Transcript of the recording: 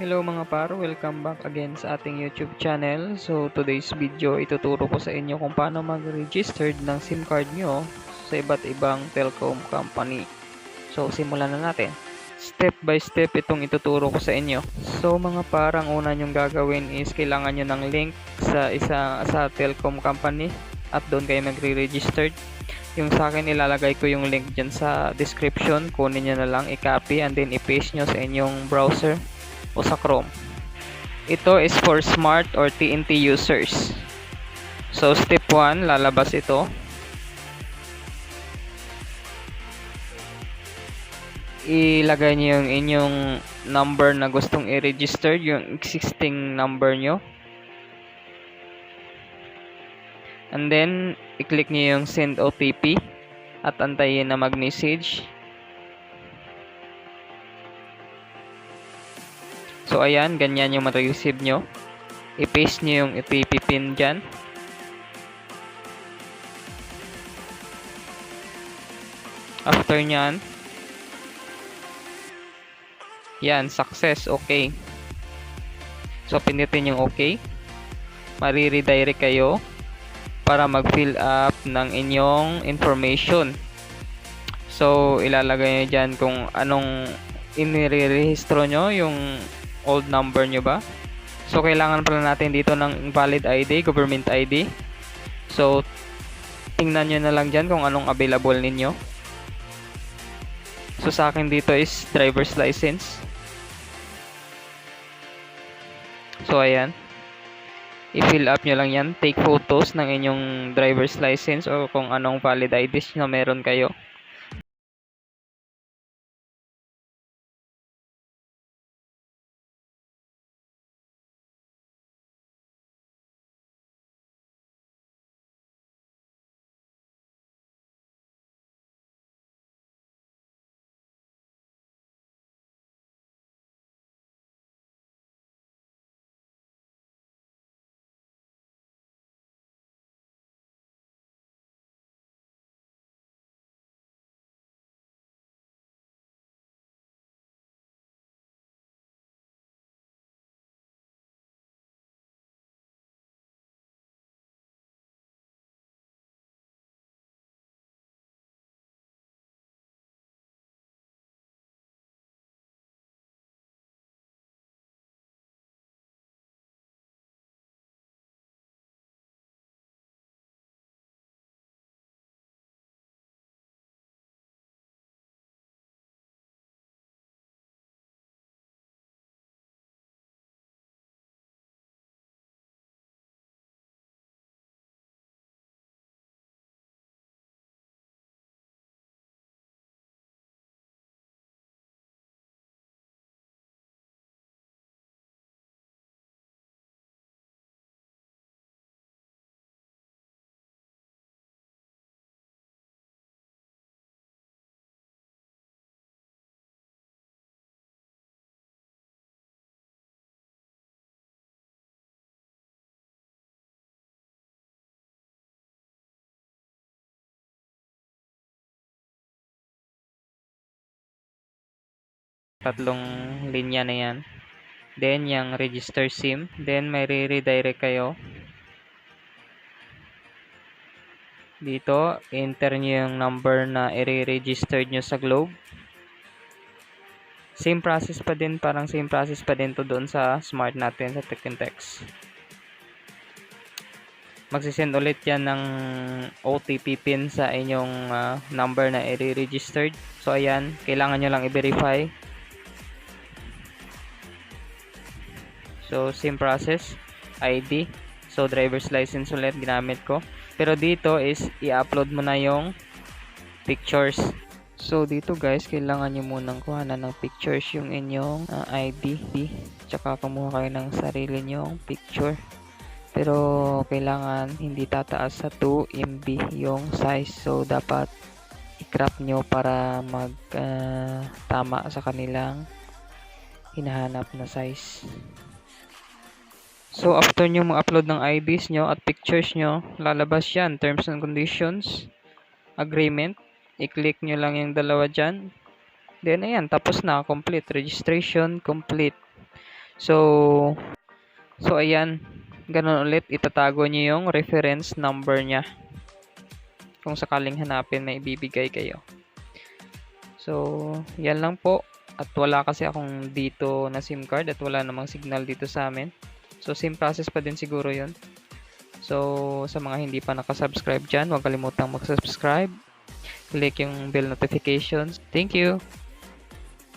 Hello mga paro, welcome back again sa ating YouTube channel. So today's video, ituturo ko sa inyo kung paano mag-registered ng SIM card nyo sa iba't ibang telecom company. So simulan na natin. Step by step itong ituturo ko sa inyo. So mga parang una nyong gagawin is kailangan nyo ng link sa telecom company at doon kayo magre-registered. Yung sa akin, ilalagay ko yung link dyan sa description. Kunin nyo na lang, i-copy and then i-paste nyo sa inyong browser o sa Chrome. Ito is for smart or TNT users. So step 1, lalabas ito. Ilagay niyo yung inyong number na gustong i-register, yung existing number nyo. And then, i-click niyo yung send OTP at antayin na mag-message. So ayan, ganyan yung ma-receive nyo. I-paste nyo yung OTP pin dyan. After nyan, yan, success, okay. So pindutin yung okay. Mari-redirect kayo para mag-fill up ng inyong information. So ilalagay nyo dyan kung anong inire-rehistro nyo, yung old number nyo ba. So kailangan pala natin dito ng valid ID, government ID. So tingnan nyo na lang dyan kung anong available ninyo. So sa akin dito is driver's license. So ayan, i-fill up nyo lang yan. Take photos ng inyong driver's license o kung anong valid IDs na meron kayo. Tatlong linya na yan. Then yung register SIM. Then may re-redirect kayo. Dito, enter nyo yung number na i-registered nyo sa Globe. Same process pa din, parang same process pa din to doon sa smart natin sa Text. Magsisend ulit yan ng OTP pin sa inyong number na i-registered. So ayan, kailangan nyo lang i-verify. So same process, ID. So driver's license ulit ginamit ko. Pero dito is i-upload mo na yung pictures. So dito guys, kailangan nyo munang kuhanan ng pictures yung inyong ID. Tsaka kumuha kayo ng sarili nyong picture. Pero kailangan hindi tataas sa 2 MB yung size. So dapat i-crop nyo para tama sa kanilang hinahanap na size. So after nyo mag-upload ng IDs nyo at pictures nyo, lalabas yan, terms and conditions, agreement. I-click nyo lang yung dalawa dyan. Then ayan, tapos na, complete. Registration complete. So, ayan, ganun ulit, itatago niyo yung reference number niya. Kung sakaling hanapin, may ibibigay kayo. So, yan lang po. At wala kasi akong dito na SIM card at wala namang signal dito sa amin. So, same process pa din siguro yun. So, sa mga hindi pa nakasubscribe dyan, huwag kalimutang mag-subscribe. Click yung bell notifications. Thank you!